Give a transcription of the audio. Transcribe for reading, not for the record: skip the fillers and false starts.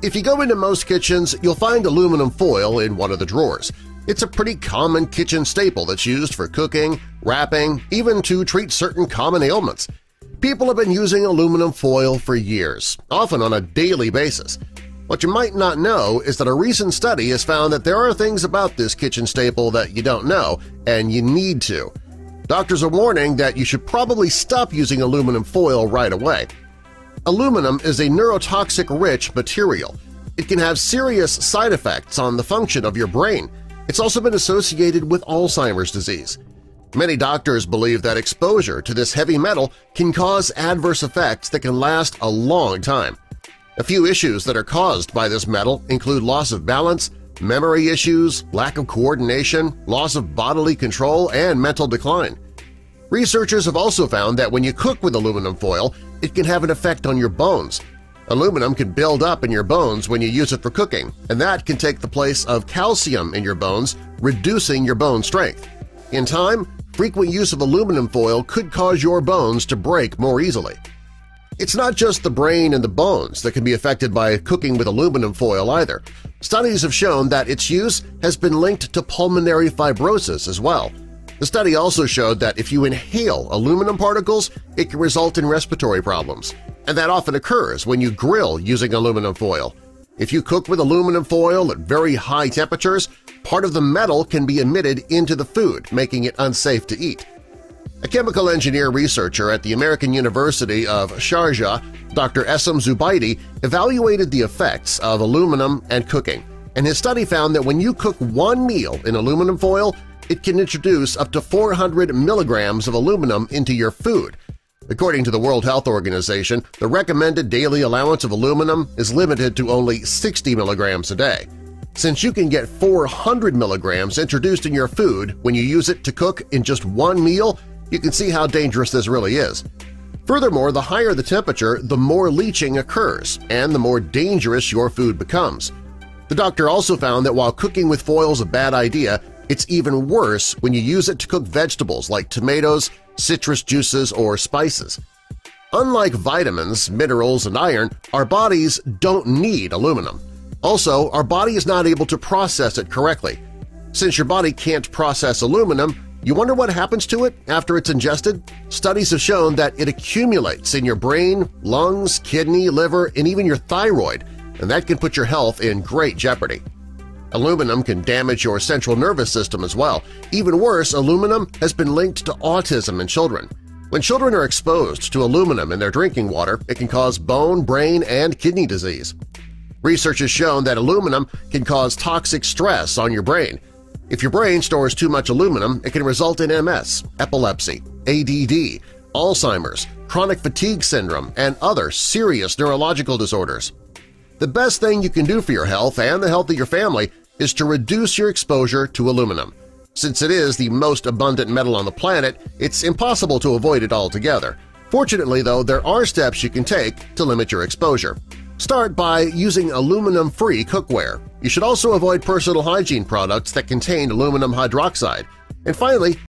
If you go into most kitchens, you'll find aluminum foil in one of the drawers. It's a pretty common kitchen staple that's used for cooking, wrapping, even to treat certain common ailments. People have been using aluminum foil for years, often on a daily basis. What you might not know is that a recent study has found that there are things about this kitchen staple that you don't know, and you need to. Doctors are warning that you should probably stop using aluminum foil right away. Aluminum is a neurotoxic-rich material. It can have serious side effects on the function of your brain. It's also been associated with Alzheimer's disease. Many doctors believe that exposure to this heavy metal can cause adverse effects that can last a long time. A few issues that are caused by this metal include loss of balance, memory issues, lack of coordination, loss of bodily control, and mental decline. Researchers have also found that when you cook with aluminum foil, it can have an effect on your bones. Aluminum can build up in your bones when you use it for cooking, and that can take the place of calcium in your bones, reducing your bone strength. In time, frequent use of aluminum foil could cause your bones to break more easily. It's not just the brain and the bones that can be affected by cooking with aluminum foil either. Studies have shown that its use has been linked to pulmonary fibrosis as well. The study also showed that if you inhale aluminum particles, it can result in respiratory problems, and that often occurs when you grill using aluminum foil. If you cook with aluminum foil at very high temperatures, part of the metal can be emitted into the food, making it unsafe to eat. A chemical engineer researcher at the American University of Sharjah, Dr. Essam Zubaidi, evaluated the effects of aluminum and cooking, and his study found that when you cook one meal in aluminum foil, it can introduce up to 400 milligrams of aluminum into your food. According to the World Health Organization, the recommended daily allowance of aluminum is limited to only 60 milligrams a day. Since you can get 400 milligrams introduced in your food when you use it to cook in just one meal, you can see how dangerous this really is. Furthermore, the higher the temperature, the more leaching occurs and the more dangerous your food becomes. The doctor also found that while cooking with foil is a bad idea, it's even worse when you use it to cook vegetables like tomatoes, citrus juices, or spices. Unlike vitamins, minerals, and iron, our bodies don't need aluminum. Also, our body is not able to process it correctly. Since your body can't process aluminum, you wonder what happens to it after it's ingested? Studies have shown that it accumulates in your brain, lungs, kidney, liver, and even your thyroid, and that can put your health in great jeopardy. Aluminum can damage your central nervous system as well. Even worse, aluminum has been linked to autism in children. When children are exposed to aluminum in their drinking water, it can cause bone, brain, and kidney disease. Research has shown that aluminum can cause toxic stress on your brain. If your brain stores too much aluminum, it can result in MS, epilepsy, ADD, Alzheimer's, chronic fatigue syndrome, and other serious neurological disorders. The best thing you can do for your health and the health of your family is to reduce your exposure to aluminum. Since it is the most abundant metal on the planet, it's impossible to avoid it altogether. Fortunately, though, there are steps you can take to limit your exposure. Start by using aluminum-free cookware. You should also avoid personal hygiene products that contain aluminum hydroxide. And finally,